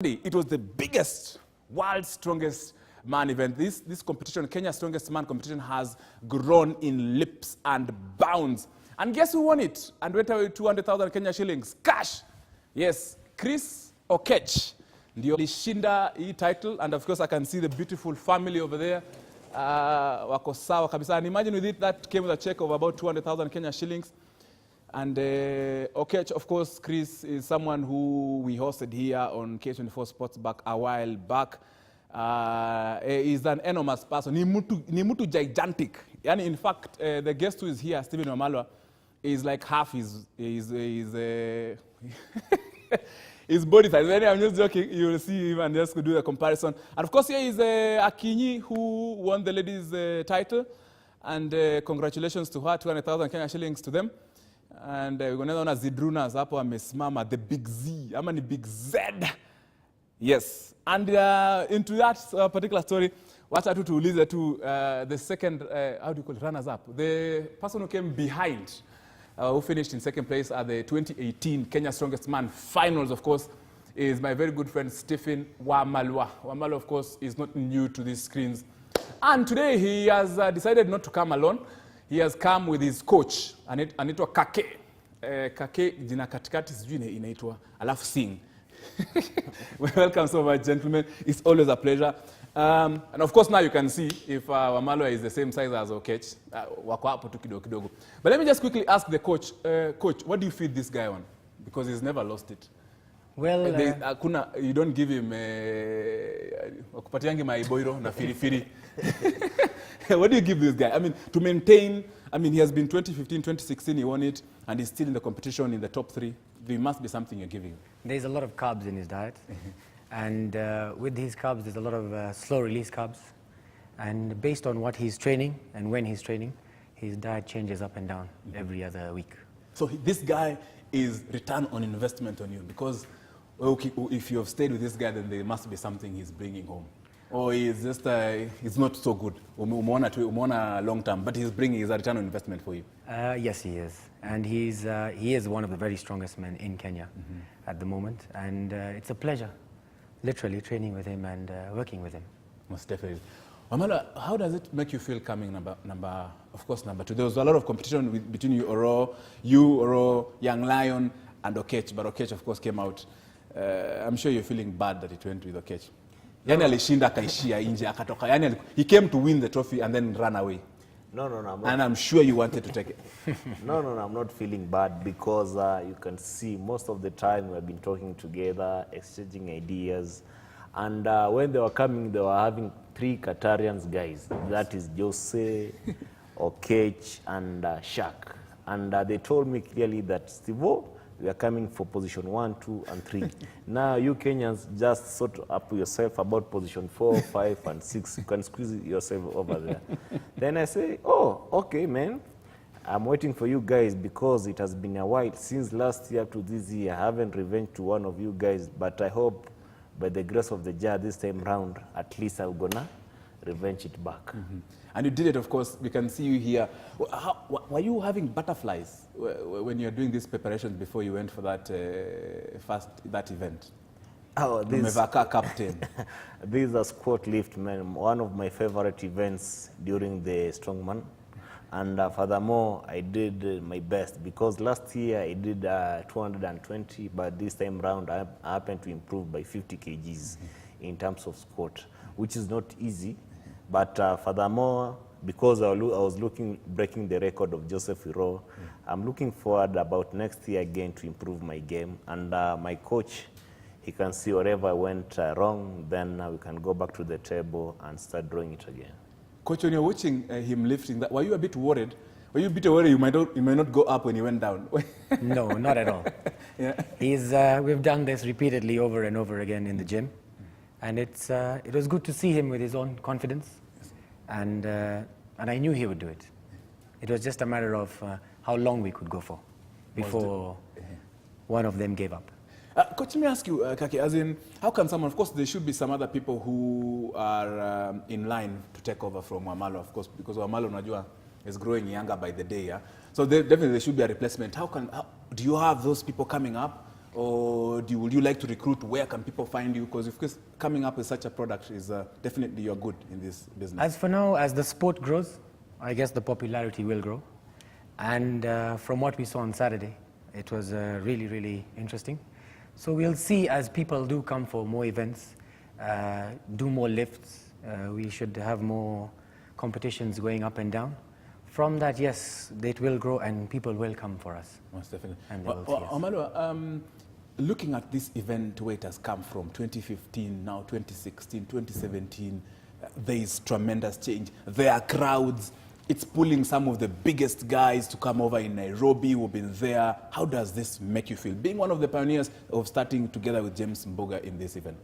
It was the biggest, world's strongest man event. This competition, Kenya's strongest man competition, has grown in leaps and bounds. And guess who won it? And went away 200,000 Kenya shillings. Cash! Yes, Chris Okech. Ndio alishinda hii title, and of course I can see the beautiful family over there. Wako sawa kabisa. And imagine with it, that came with a check of about 200,000 Kenya shillings. And Okech, of course, Chris is someone who we hosted here on K24 Sports back a while back. He's an enormous person. Ni mutu gigantic. Yani, in fact, the guest who is here, Stephen Wamalwa, is like half his his body size. I'm just joking. You will see him and just do a comparison. And of course, here is Akinyi, who won the ladies' title. And congratulations to her, 200,000 Kenya shillings to them. And we're going to know Zidrunas hapo amesimama, the big Z, ama ni big Z. Yes. And into that particular story, wacha tu tuulize tu the second, how do you call it, runners up? The person who came behind, who finished in second place at the 2018 Kenya Strongest Man finals, of course, is my very good friend Stephen Wamalwa. Wamalwa, of course, is not new to these screens. And today he has decided not to come alone. He has come with his coach, anaitwa Kake. Kake, jina katikati sijui inaitwa, alafu sing. Welcome so much, gentlemen. It's always a pleasure. And of course, now you can see if Wamalwa is the same size as Okech. Wako hapo tu kidogo kidogo. But let me just quickly ask the coach, Coach, what do you feed this guy on? Because he's never lost it. Well, you don't give him wakupatiangi maiboiro na firifiri. What do you give this guy? I mean, to maintain, I mean, he has been 2015, 2016, he won it, and he's still in the competition in the top 3. There must be something you're giving him. There's a lot of carbs in his diet. And with his carbs, there's a lot of slow-release carbs. And based on what he's training and when he's training, his diet changes up and down every other week. So this guy is return on investment on you, because okay, if you have stayed with this guy, then there must be something he's bringing home. Or he's just, he's not so good. Umona long term, but he's bringing his return on investment for you. Yes, he is. And he is one of the very strongest men in Kenya at the moment. And it's a pleasure, literally, training with him and working with him. Most definitely. Wamalwa, how does it make you feel coming number 2? There was a lot of competition between you, Oro, Young Lion, and Okech. But Okech, of course, came out. I'm sure you're feeling bad that it went with Okech. Yani alishinda kaishia inje akatoka. Yani he came to win the trophy and then ran away. No, I'm not. And I'm sure you wanted to take it. No, I'm not feeling bad because you can see most of the time we've been talking together, exchanging ideas. And when they were coming, they were having 3 Qatarians guys. That is Jose, Okech, and Shaq. And they told me clearly that, Steve-O, we are coming for position 1, 2, and 3. Now you Kenyans just sort up yourself about position 4, 5, and 6. You can squeeze yourself over there. Then I say, oh, okay, man. I'm waiting for you guys because it has been a while since last year to this year. I haven't revenged to one of you guys, but I hope by the grace of the Jah this time round, at least I'm gonna revenge it back. And you did it, of course. We can see you here. Were you having butterflies when you're doing these preparations before you went for that that event? Oh, this captain. This is a squat lift, man. One of my favorite events during the Strongman. And furthermore, I did my best because last year I did 220, but this time round I happened to improve by 50 kgs in terms of squat, which is not easy. But furthermore, because I was breaking the record of Joseph Iro, I'm looking forward about next year again to improve my game. And my coach, he can see wherever I went wrong, then we can go back to the table and start drawing it again. Coach, when you're watching him lifting that, were you a bit worried? Were you a bit worried you might not go up when he went down? No, not at all. Yeah. We've done this repeatedly over and over again in the gym. And it was good to see him with his own confidence. And I knew he would do it. It was just a matter of how long we could go for before one of them gave up. Coach, let me ask you, Kake, as in, how can someone, of course, there should be some other people who are in line to take over from Wamalwa, of course, because Wamalwa, unajua, is growing younger by the day, yeah? So definitely there should be a replacement. Do you have those people coming up? or would you like to recruit? Where can people find you? Because of course, coming up with such a product is definitely you're good in this business. As for now, as the sport grows, I guess the popularity will grow. And from what we saw on Saturday, it was really, really interesting. So we'll see as people do come for more events, do more lifts. We should have more competitions going up and down. From that, yes, it will grow and people will come for us. Most definitely. And they will see us. Omalwa, looking at this event where it has come from 2015, now 2016, 2017, there is tremendous change. There are crowds. It's pulling some of the biggest guys to come over in Nairobi who've been there. How does this make you feel? Being one of the pioneers of starting together with James Mbuga in this event.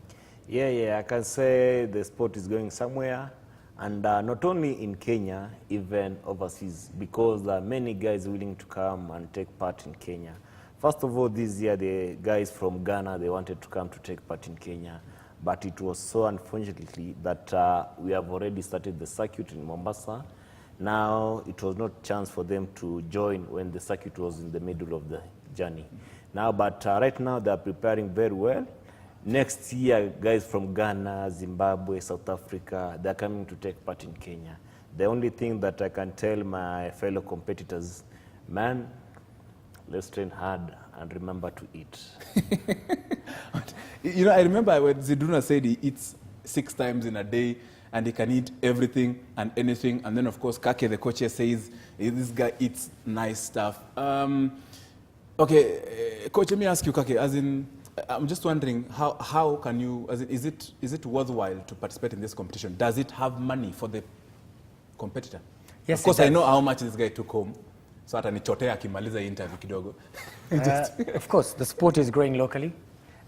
Yeah, I can say the sport is going somewhere. And not only in Kenya, even overseas, because there are many guys willing to come and take part in Kenya. First of all, this year, the guys from Ghana, they wanted to come to take part in Kenya. But it was so unfortunately that we have already started the circuit in Mombasa. Now, it was not a chance for them to join when the circuit was in the middle of the journey. Now, but right now, they are preparing very well. Next year, guys from Ghana, Zimbabwe, South Africa, they're coming to take part in Kenya. The only thing that I can tell my fellow competitors, man, let's train hard and remember to eat. You know, I remember when Zidruna said he eats 6 times in a day and he can eat everything and anything. And then, of course, Kake, the coach, says this guy eats nice stuff. Okay, coach, let me ask you, Kake, as in, I'm just wondering, how can you, as in, is it worthwhile to participate in this competition? Does it have money for the competitor? Yes, of course, I know how much this guy took home. So hata nichotea akimaliza hii interview kidogo. Of course, the sport is growing locally.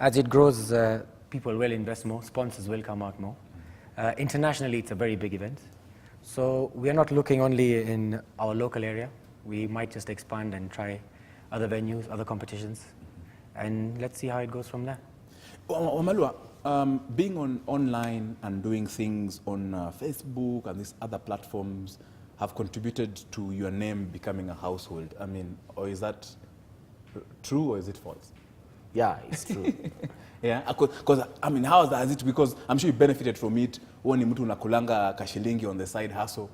As it grows, people will invest more, sponsors will come out more. Internationally, it's a very big event. So we are not looking only in our local area. We might just expand and try other venues, other competitions. And let's see how it goes from there. Omalwa, being online and doing things on Facebook and these other platforms have contributed to your name becoming a household. I mean, or is that true or is it false? Yeah, it's true. Yeah, because I mean, how has it? Because I'm sure you benefited from it. When you unakulanga kashilingi on the side hustle.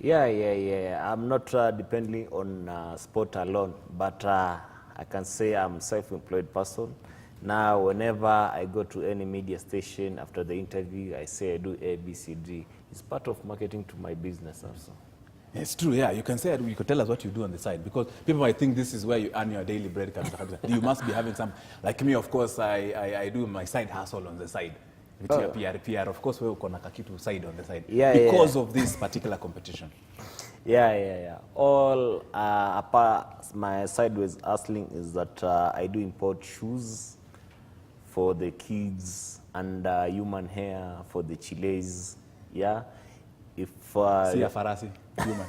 Yeah. I'm not depending on sport alone, but I can say I'm a self-employed person. Now, whenever I go to any media station after the interview, I say I do A, B, C, D. It's part of marketing to my business also. It's true, yeah. You can say you could tell us what you do on the side because people might think this is where you earn your daily bread. You must be having some, like me, of course, I do my side hustle on the side. With your PR, of course, we're going to kakitu side on the side because of this particular competition. Yeah. All apart my sideways hustling is that I do import shoes for the kids and human hair for the chiles. Yeah. If see a farasi, human.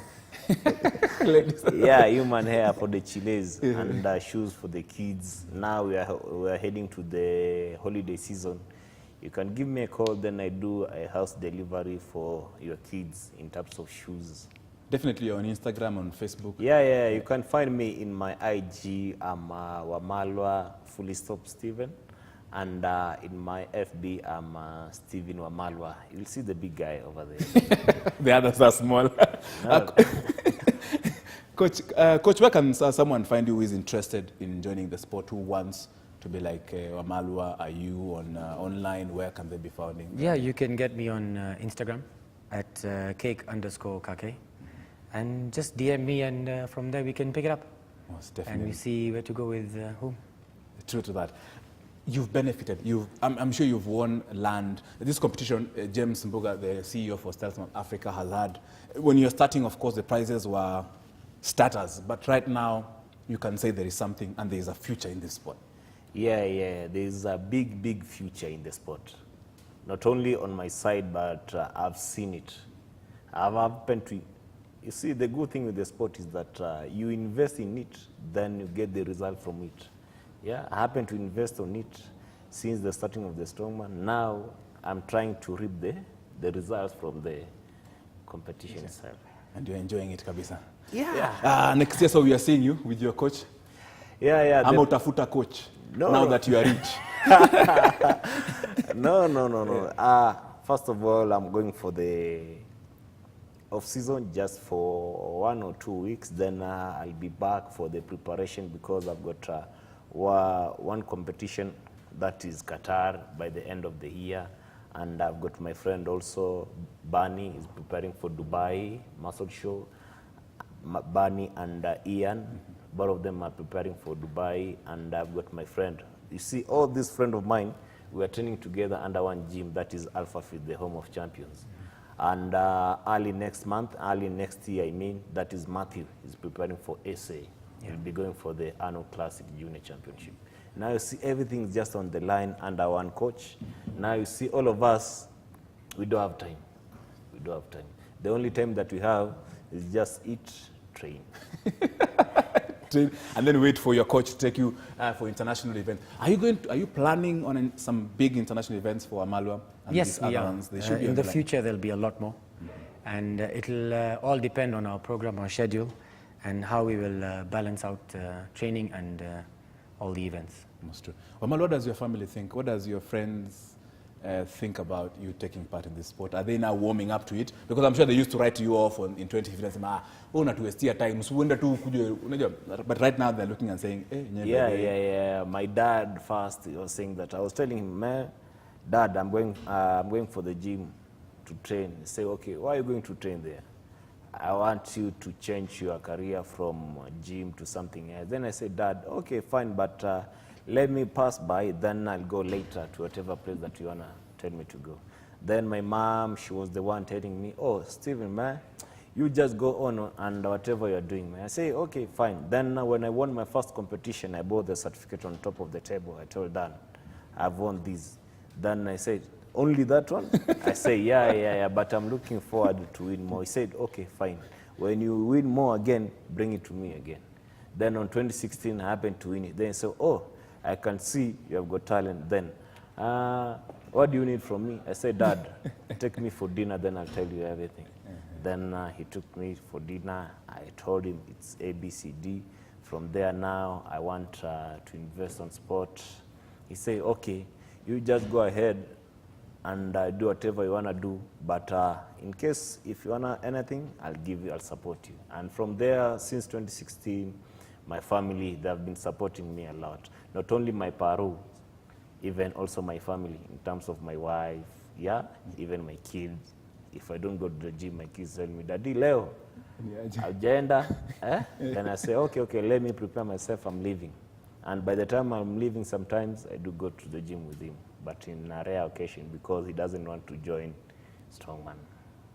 Yeah, human hair for the chiles and shoes for the kids. Now we are heading to the holiday season. You can give me a call, then I do a house delivery for your kids in terms of shoes. Definitely on Instagram, on Facebook. Yeah. You can find me in my IG. I'm Wamalwa Steven. And in my FB, I'm Steven Wamalwa. You'll see the big guy over there. The others are small. Coach, where can someone find you who is interested in joining the sport, who wants to be like Wamalwa? Are you on online? Where can they be found? Yeah, you can get me on Instagram at cake_kake. And just DM me, and from there we can pick it up. Most definitely. And we see where to go with whom. True to that. You've benefited. I'm sure you've won land. This competition, James Mbuga, the CEO for Stelzman Africa, has had. When you're starting, of course, the prizes were starters. But right now, you can say there is something and there is a future in this sport. Yeah. There's a big future in the sport. Not only on my side, but I've seen it. I've happened to. You see, the good thing with the sport is that you invest in it, then you get the result from it. Yeah, I happen to invest on it since the starting of the Strongman. Now, I'm trying to reap the results from the competition itself. And you're enjoying it, kabisa. Yeah. Next year, so we are seeing you with your coach. Yeah. Ama utafuta coach. No, now no. that you are rich? No. First of all, I'm going for the off-season just for 1 or 2 weeks. Then I'll be back for the preparation because I've got one competition, that is Qatar, by the end of the year. And I've got my friend also, Barney, is preparing for Dubai Muscle Show. Barney and Ian, both of them are preparing for Dubai. And I've got my friend. You see, all these friends of mine, we are training together under one gym, that is Alpha Fit, the home of champions. And early next year, I mean, that is Matthew, is preparing for SA. He'll be going for the Arnold Classic Junior Championship. Now you see everything's just on the line under one coach. Now you see all of us, we don't have time. We don't have time. The only time that we have is just eat, train. And then wait for your coach to take you for international events. Are you planning on some big international events for Wamalwa? And Yes, these we other are. ones? They should be In on the line. future, there'll be a lot more. And it'll all depend on our program, our schedule, and how we will balance out training and all the events. That's true. Wamalwa, what does your family think? What does your friends think about you taking part in this sport? Are they now warming up to it? Because I'm sure they used to write you off in 2015 and say, unatuwestia time, usiende tu kuje, unajua. But right now they're looking and saying, hey, Yeah. My dad first, he was saying that. I was telling him, man, Dad, I'm going for the gym to train. He said, okay, why are you going to train there? I want you to change your career from gym to something else. Then I said, Dad, okay, fine, but let me pass by, then I'll go later to whatever place that you want to tell me to go. Then my mom, she was the one telling me, oh, Stephen, man, you just go on and whatever you're doing, man. I say, okay, fine. Then when I won my first competition, I bought the certificate on top of the table. I told Dan, I've won this. Then I said, only that one? I say, yeah, but I'm looking forward to win more. He said, okay, fine. When you win more again, bring it to me again. Then on 2016, I happened to win it. Then he said, oh, I can see you have got talent. Then, what do you need from me? I said, Dad, take me for dinner, then I'll tell you everything. Then he took me for dinner. I told him it's ABCD. From there now, I want to invest on sport. He said, okay, you just go ahead and do whatever you want to do. But in case if you want anything, I'll support you. And from there, since 2016, my family, they have been supporting me a lot. Not only my paru, even also my family in terms of my wife, even my kids. If I don't go to the gym, my kids tell me, Daddy, Leo, agenda. Then I say, okay, let me prepare myself, I'm leaving. And by the time I'm leaving, sometimes I do go to the gym with him, but in a rare occasion because he doesn't want to join Strongman.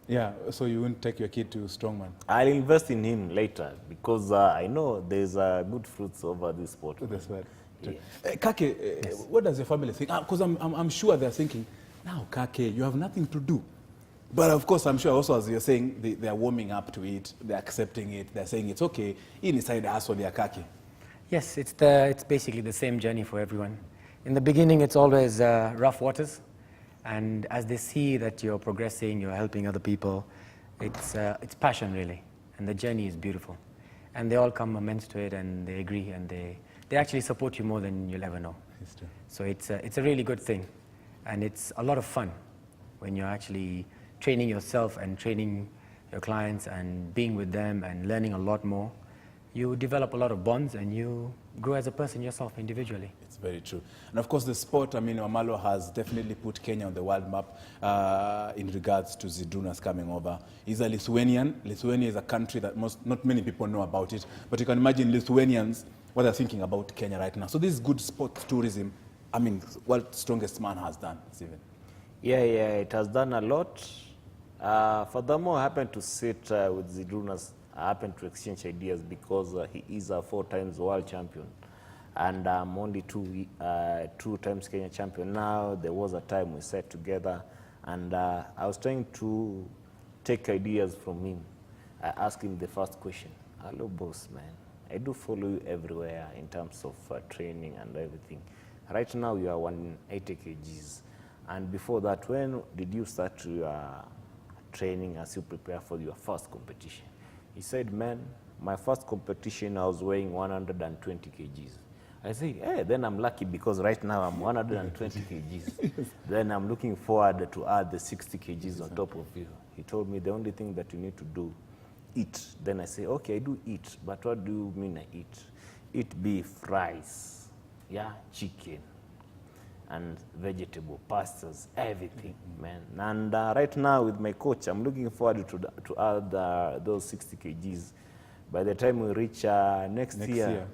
Yeah, so you won't take your kid to Strongman? I'll invest in him later because I know there's good fruits over this sport. That's right. Yeah. Kake, what does your family think? Because I'm sure they're thinking, now Kake, you have nothing to do. But of course, I'm sure also as you're saying, they're warming up to it, they're accepting it, they're saying it's okay, inside the hustle, they're Kake. Yes, it's basically the same journey for everyone. In the beginning, it's always rough waters. And as they see that you're progressing, you're helping other people, it's passion really. And the journey is beautiful. And they all come amends to it and they agree and they actually support you more than you'll ever know. It's true. So it's a really good thing. And it's a lot of fun when you're actually training yourself and training your clients and being with them and learning a lot more. You develop a lot of bonds and you grow as a person yourself individually. It's very true. And of course, the sport, Wamalwa has definitely put Kenya on the world map in regards to Zydrunas coming over. He's a Lithuanian. Lithuania is a country that not many people know about it. But you can imagine Lithuanians, what they're thinking about Kenya right now. So this is good sports tourism. What Strongest Man has done, Stephen. Yeah, it has done a lot. Furthermore, I happened to sit with Zydrunas. I happened to exchange ideas because he is a 4 times world champion. And I'm only 2 times Kenya champion. Now, there was a time we sat together and I was trying to take ideas from him. I asked him the first question. Hello, boss, man. I do follow you everywhere in terms of training and everything. Right now, you are 180 kgs. And before that, when did you start your training as you prepare for your first competition? He said, man, my first competition, I was weighing 120 kgs. I say, hey, then I'm lucky because right now I'm 120 kgs. Then I'm looking forward to add the 60 kgs on top of you. He told me the only thing that you need to do, eat. Then I say, okay, I do eat, but what do you mean I eat? Eat beef, rice, yeah, chicken, and vegetable, pastas, everything, man. And right now with my coach, I'm looking forward to add those 60 kgs. By the time we reach next year,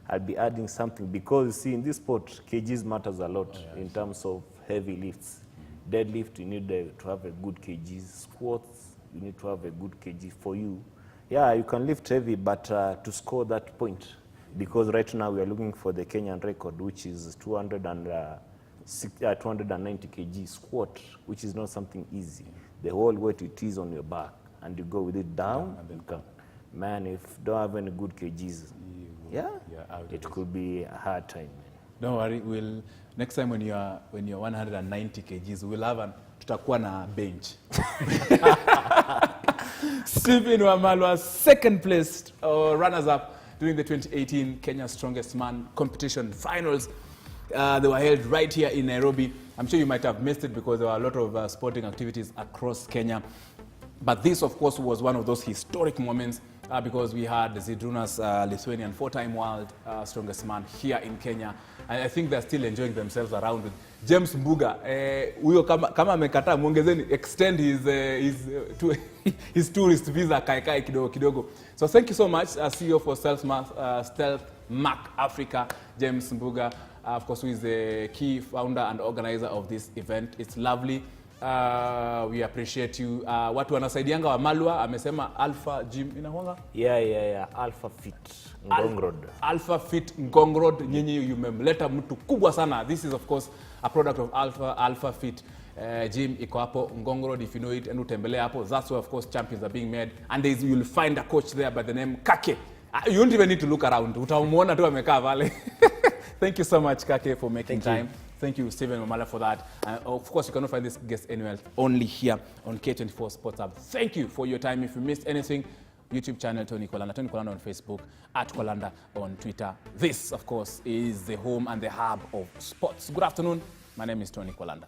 I'll be adding something because you see in this sport, kgs matters a lot in terms of heavy lifts. Deadlift, you need to have a good kgs. Squats, you need to have a good kg for you. Yeah, you can lift heavy, but to score that point, because right now we are looking for the Kenyan record, which is 290 kg squat, which is not something easy. The whole weight it is on your back, and you go with it down and then come. Man, if you don't have any good kgs, it could be a hard time, man. Don't worry, next time when you're 190 kgs, we'll have tutakuwa na bench. Stephen Wamalwa, second place runners-up during the 2018 Kenya Strongest Man competition finals. They were held right here in Nairobi. I'm sure you might have missed it because there were a lot of sporting activities across Kenya. But this, of course, was one of those historic moments because we had Zydrunas, Lithuanian 4-time world strongest man here in Kenya. And I think they're still enjoying themselves around with James Mbuga. Huyo kama amekataa muongezeni extend his tourist visa kai kidogo. So thank you so much, CEO for Stealth Mark Africa, James Mbuga, of course, who is the key founder and organizer of this event. It's lovely. We appreciate you. Watu wanasaidianga Wamalwa amesema Alpha Gym inakuanga? Yeah. Alpha Fit Ngong Road. Alpha Fit Ngong Road. Nyinyi yumemleta mtu kubwa sana. This is of course a product of Alpha Fit Gym iko hapo Ngong Road, if you know it, and utembelea hapo. That's where of course champions are being made, and you'll find a coach there by the name Kake. You don't even need to look around. Utamuona tu amekaa pale. Thank you so much, Kake, for making time. Thank you, Stephen Wamalwa, for that. Of course, you cannot find this guest anywhere else, only here on K24 Sports Hub. Thank you for your time. If you missed anything, YouTube channel Tony Kolanda on Facebook, @Kolanda on Twitter. This, of course, is the home and the hub of sports. Good afternoon. My name is Tony Kolanda.